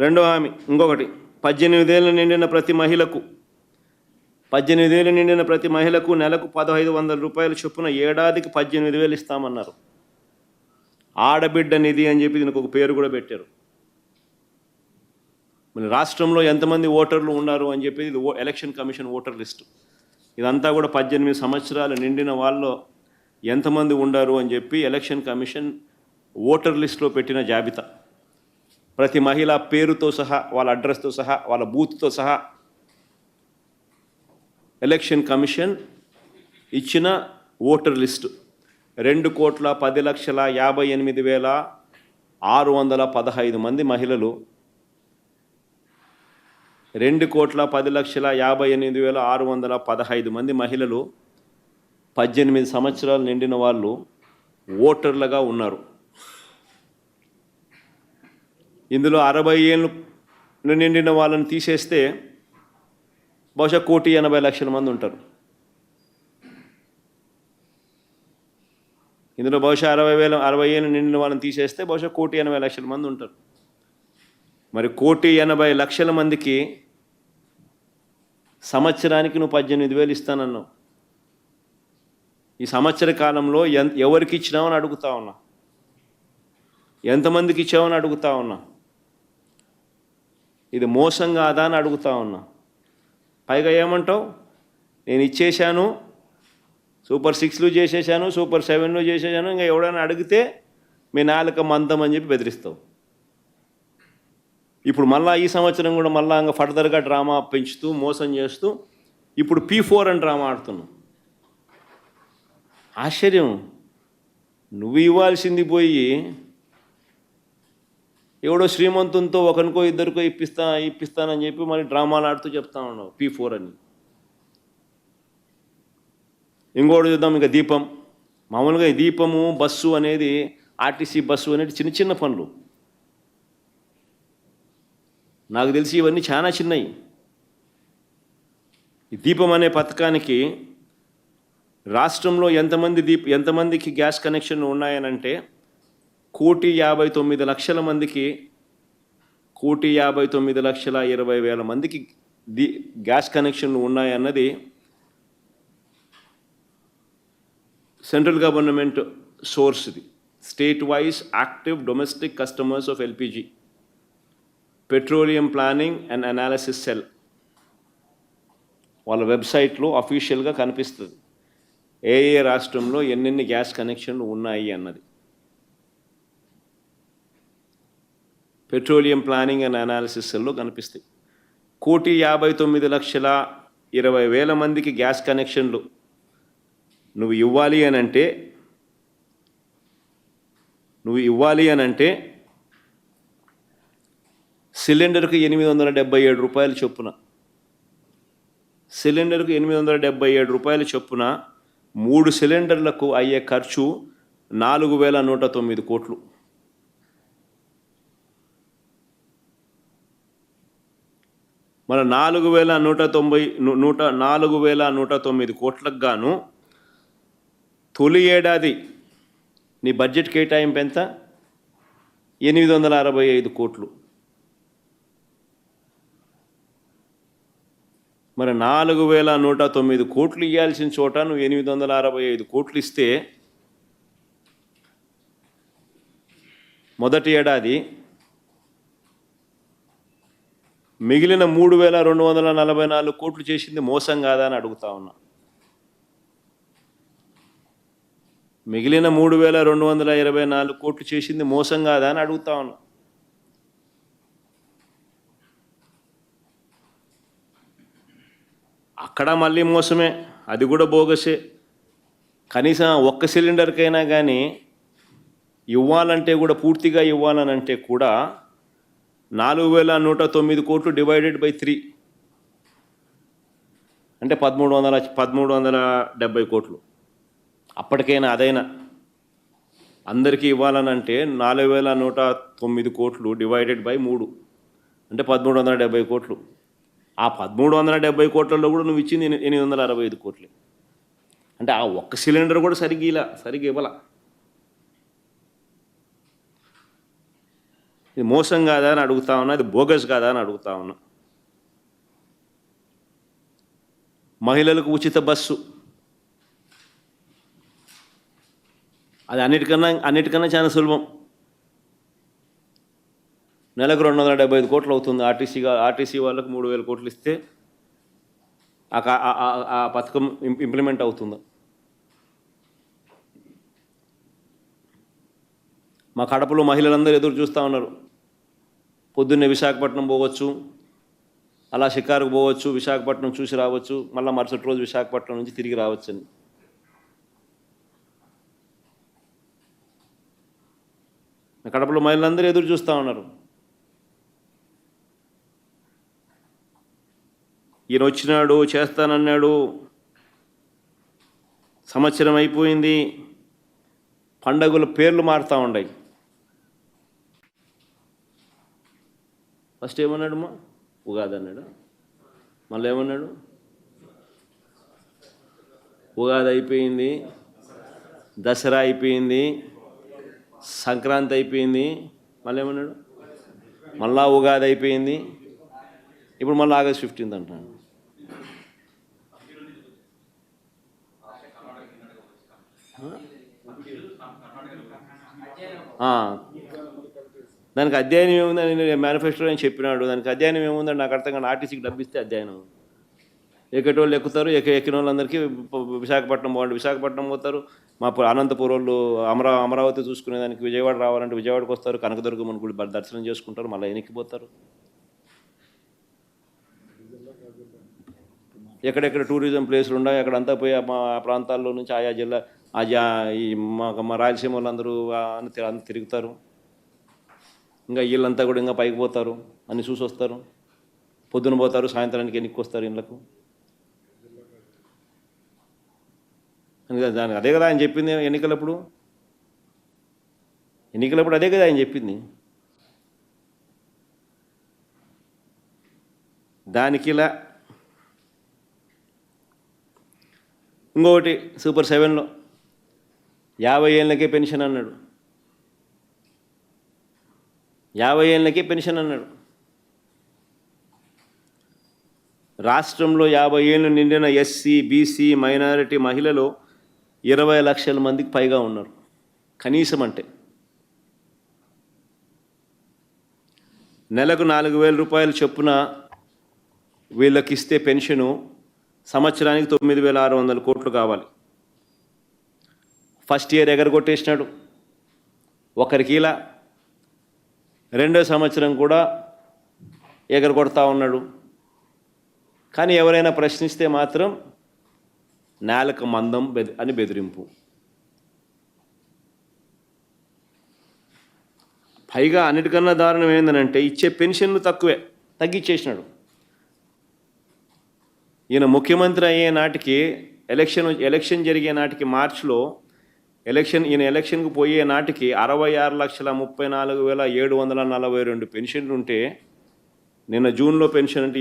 రెండో హామీ ఇంకొకటి 18 ఏళ్ళు నిండిన ప్రతి మహిళకు నెలకు 1,500 రూపాయల చొప్పున ఏడాదికి 18,000 ఇస్తామన్నారు. ఆడబిడ్డ నిధి అని చెప్పి దీనికి ఒక పేరు కూడా పెట్టారు. మన రాష్ట్రంలో ఎంతమంది ఓటర్లు ఉన్నారు అని చెప్పి ఇది ఎలక్షన్ కమిషన్ ఓటర్ లిస్టు. ఇదంతా కూడా 18 సంవత్సరాలు నిండిన వాళ్ళు ఎంతమంది ఉండారు అని చెప్పి ఎలక్షన్ కమిషన్ ఓటర్ లిస్టులో పెట్టిన జాబితా. ప్రతి మహిళ పేరుతో సహా, వాళ్ళ అడ్రస్తో సహా, వాళ్ళ బూత్తో సహా ఎలక్షన్ కమిషన్ ఇచ్చిన ఓటర్ లిస్టు 2,10,58,615 మంది మహిళలు, 2,10,58,615 మంది మహిళలు 18 సంవత్సరాలు నిండిన వాళ్ళు ఓటర్లుగా ఉన్నారు. ఇందులో 60 ఏళ్ళు నిండిన వాళ్ళని తీసేస్తే బహుశా 1,80,00,000 మంది ఉంటారు. ఇందులో బహుశా 60 ఏళ్ళు నిండిన వాళ్ళని తీసేస్తే బహుశా 1,80,00,000 మంది ఉంటారు. మరి 1,80,00,000 మందికి సంవత్సరానికి నువ్వు 18,000 ఇస్తానన్నావు. ఈ సంవత్సర కాలంలో ఎవరికి ఇచ్చినావని అడుగుతా ఉన్నా, ఎంతమందికి ఇచ్చావని అడుగుతా ఉన్నా. ఇది మోసం కాదా అని అడుగుతా ఉన్నా. పైగా ఏమంటావు, నేను ఇచ్చేశాను, సూపర్ 6లు చేసేసాను, సూపర్ 7లు చేసేసాను, ఇంకా ఎవడైనా అడిగితే మీ నాలుక మందం అని చెప్పి బెదిరిస్తావు. ఇప్పుడు మళ్ళీ ఈ సంవత్సరం కూడా మళ్ళీ ఇంకా ఫర్దర్గా డ్రామా పెంచుతూ మోసం చేస్తూ ఇప్పుడు P4 అని డ్రామా ఆడుతున్నావు. ఆశ్చర్యం. నువ్వు ఇవ్వాల్సింది పోయి ఎవడో శ్రీమంతునితో ఒకరికో ఇద్దరికో ఇప్పిస్తానని చెప్పి మరి డ్రామాలు ఆడుతూ చెప్తా ఉన్నావు P4 అని. ఇంకోటి చూద్దాం. ఇంకా దీపం. మామూలుగా ఈ దీపము బస్సు అనేది, ఆర్టీసీ బస్సు అనేది చిన్న చిన్న పనులు. నాకు తెలిసి ఇవన్నీ చాలా చిన్నవి. ఈ దీపం అనే పథకానికి రాష్ట్రంలో ఎంతమందికి గ్యాస్ కనెక్షన్లు ఉన్నాయనంటే 1,59,00,000 మందికి, 1,59,20,000 మందికి గ్యాస్ కనెక్షన్లు ఉన్నాయన్నది సెంట్రల్ గవర్నమెంట్ సోర్స్. ఇది state wise active domestic customers of LPG petroleum planning and analysis cell వాళ్ళ వెబ్సైట్లో అఫీషియల్గా కనిపిస్తుంది ఏ రాష్ట్రంలో ఎన్నెన్ని గ్యాస్ కనెక్షన్లు ఉన్నాయి అన్నది. పెట్రోలియం ప్లానింగ్ అండ్ అనాలిసిస్ సెల్లో కనిపిస్తాయి. 1,59,20,000 మందికి గ్యాస్ కనెక్షన్లు నువ్వు ఇవ్వాలి అనంటే సిలిండర్కు 877 రూపాయలు చొప్పున, సిలిండర్కు 877 రూపాయల చొప్పున 3 సిలిండర్లకు అయ్యే ఖర్చు 4,109 కోట్లు. మన 4,109 కోట్లకు గాను తొలి ఏడాది నీ బడ్జెట్ కేటాయింపు ఎంత? 865 కోట్లు. మరి 4,109 కోట్లు ఇవ్వాల్సిన చోట నువ్వు 865 కోట్లు ఇస్తే మొదటి ఏడాది, మిగిలిన 3,244 కోట్లు చేసింది మోసం కాదా అని అడుగుతా ఉన్నా. మిగిలిన 3,224 కోట్లు చేసింది మోసం కాదా అని అడుగుతా ఉన్నా. అక్కడ మళ్ళీ మోసమే, అది కూడా బోగసే. కనీసం ఒక్క సిలిండర్కైనా కానీ ఇవ్వాలంటే కూడా, పూర్తిగా ఇవ్వాలనంటే కూడా 4,109 కోట్లు డివైడెడ్ బై 3 అంటే 1,370 కోట్లు. అప్పటికైనా అదైనా అందరికీ ఇవ్వాలనంటే 4,109 కోట్లు డివైడెడ్ బై 3 అంటే 1,370 కోట్లు. ఆ 1,370 కోట్లలో కూడా నువ్వు ఇచ్చింది 865 కోట్లు. అంటే ఆ ఒక్క సిలిండర్ కూడా సరిగ్గా ఇవ్వాల. ఇది మోసం కాదా అని అడుగుతా ఉన్నా, ఇది బోగస్ కాదా అని అడుగుతా ఉన్నా. మహిళలకు ఉచిత బస్సు, అది అన్నిటికన్నా చాలా సులభం. నెలకు 275 కోట్లు అవుతుంది. ఆర్టీసీ వాళ్ళకు 3,000 కోట్లు ఇస్తే ఆ పథకం ఇంప్లిమెంట్ అవుతుంది. మా కడపలో మహిళలందరూ ఎదురు చూస్తూ ఉన్నారు. పొద్దున్నే విశాఖపట్నం పోవచ్చు, అలా షికారుకు పోవచ్చు, విశాఖపట్నం చూసి రావచ్చు, మళ్ళీ మరుసటి రోజు విశాఖపట్నం నుంచి తిరిగి రావచ్చని. కడపలో మహిళలందరూ ఎదురు చూస్తూ ఉన్నారు. ఈయన వచ్చినాడు, చేస్తానన్నాడు, సంవత్సరం అయిపోయింది, పండగల పేర్లు మారుతూ ఉన్నాయి. ఫస్ట్ ఏమన్నాడమ్మా? ఉగాది అన్నాడు. మళ్ళీ ఏమన్నాడు? ఉగాది అయిపోయింది, దసరా అయిపోయింది, సంక్రాంతి అయిపోయింది, మళ్ళీ ఏమన్నాడు? మళ్ళా ఉగాది అయిపోయింది, ఇప్పుడు మళ్ళీ ఆగస్ట్ 15 అంటున్నాడు. దానికి అధ్యయనం ఏముందని మేనిఫెస్టోలో అని చెప్పినాడు. దానికి అధ్యయనం ఏముందని నాకు అర్థం కాదు. ఆర్టీసీకి డబ్బు ఇస్తే అధ్యయనం. ఎక్కేటోళ్ళు ఎక్కుతారు, ఎక్కిన వాళ్ళందరికీ విశాఖపట్నం పోండి, విశాఖపట్నం పోతారు. మా అనంతపురం వాళ్ళు అమరావతి చూసుకునేదానికి విజయవాడ రావాలంటే విజయవాడకు వస్తారు, కనకదుర్గమ్మని గుడి దర్శనం చేసుకుంటారు, మళ్ళీ ఎనికిపోతారు. ఎక్కడెక్కడ టూరిజం ప్లేసులు ఉన్నాయి అక్కడంతా పోయి మా ప్రాంతాల్లో నుంచి ఆయా జిల్లా ఈ మా రాయలసీమ వాళ్ళందరూ తిరుగుతారు. ఇంకా వీళ్ళంతా కూడా ఇంకా పైకి పోతారు, అన్ని చూసి వస్తారు. పొద్దున పోతారు, సాయంత్రానికి ఎన్నికకి వస్తారు ఇళ్ళకు. దానికి అదే కదా ఆయన చెప్పింది. ఎన్నికలప్పుడు అదే కదా ఆయన చెప్పింది. దానికి ఇలా ఇంకొకటి సూపర్ 7లో 50 ఏళ్ళకే పెన్షన్ అన్నాడు. 50 ఏళ్ళకే పెన్షన్ అన్నాడు. రాష్ట్రంలో 50 ఏళ్ళు నిండిన ఎస్సీ, బీసీ, మైనారిటీ మహిళలు 20 లక్షల మందికి పైగా ఉన్నారు. కనీసం అంటే నెలకు 4,000 రూపాయలు చొప్పున వీళ్ళకి ఇస్తే పెన్షను సంవత్సరానికి 9,600 కోట్లు కావాలి. ఫస్ట్ ఇయర్ ఎగరగొట్టేసినాడు ఒకరికి, ఇలా రెండో సంవత్సరం కూడా ఎగరగొడతా ఉన్నాడు. కానీ ఎవరైనా ప్రశ్నిస్తే మాత్రం నేలకు మందం అని బెదిరింపు. పైగా అన్నిటికన్నా దారుణం ఏంటంటే ఇచ్చే పెన్షన్లు తగ్గించేసినాడు. ఈయన ముఖ్యమంత్రి అయ్యే నాటికి ఎలక్షన్ జరిగే నాటికి మార్చిలో ఈయన ఎలక్షన్కి పోయే నాటికి 66,34,742 పెన్షన్లు ఉంటే నిన్న జూన్లో పెన్షన్ అంటే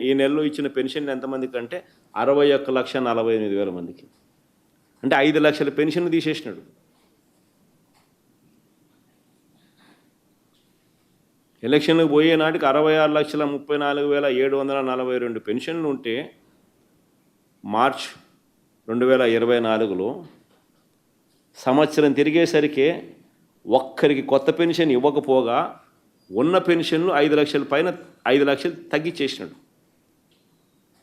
ఈ నెలలో ఇచ్చిన పెన్షన్లు ఎంతమందికి అంటే 61,48,000 మందికి. అంటే 5 లక్షల పెన్షన్లు తీసేసినాడు. ఎలక్షన్లకు పోయే నాటికి 66,34,742 పెన్షన్లు ఉంటే మార్చ్ 2024లో సంవత్సరం తిరిగేసరికి ఒక్కరికి కొత్త పెన్షన్ ఇవ్వకపోగా ఉన్న పెన్షన్లు 5 లక్షలు తగ్గించేసినాడు.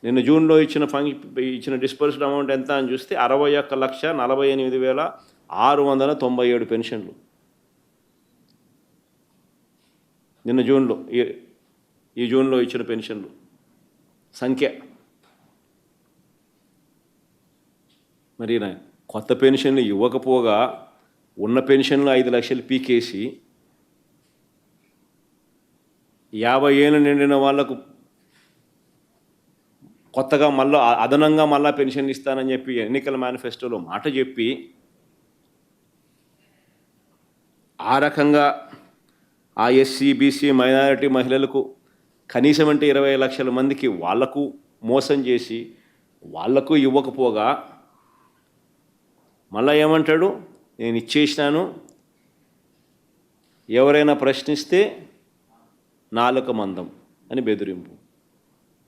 నిన్న జూన్లో ఇచ్చిన డిస్పర్స్డ్ అమౌంట్ ఎంత అని చూస్తే 61,48,697 పెన్షన్లు. నిన్న జూన్లో ఈ జూన్లో ఇచ్చిన పెన్షన్లు సంఖ్య. మరి కొత్త పెన్షన్లు ఇవ్వకపోగా ఉన్న పెన్షన్లు 5 లక్షలు పీకేసి 50 ఏళ్ళు నిండిన వాళ్లకు కొత్తగా అదనంగా మళ్ళా పెన్షన్ ఇస్తానని చెప్పి ఎన్నికల మేనిఫెస్టోలో మాట చెప్పి ఆ రకంగా ఆ ఎస్సీ, బీసీ, మైనారిటీ మహిళలకు కనీసం అంటే 20 లక్షల మందికి వాళ్లకు మోసం చేసి వాళ్లకు ఇవ్వకపోగా మళ్ళీ ఏమంటాడు, నేను ఇచ్చేసినాను, ఎవరైనా ప్రశ్నిస్తే నాలుక మందం అని బెదిరింపు.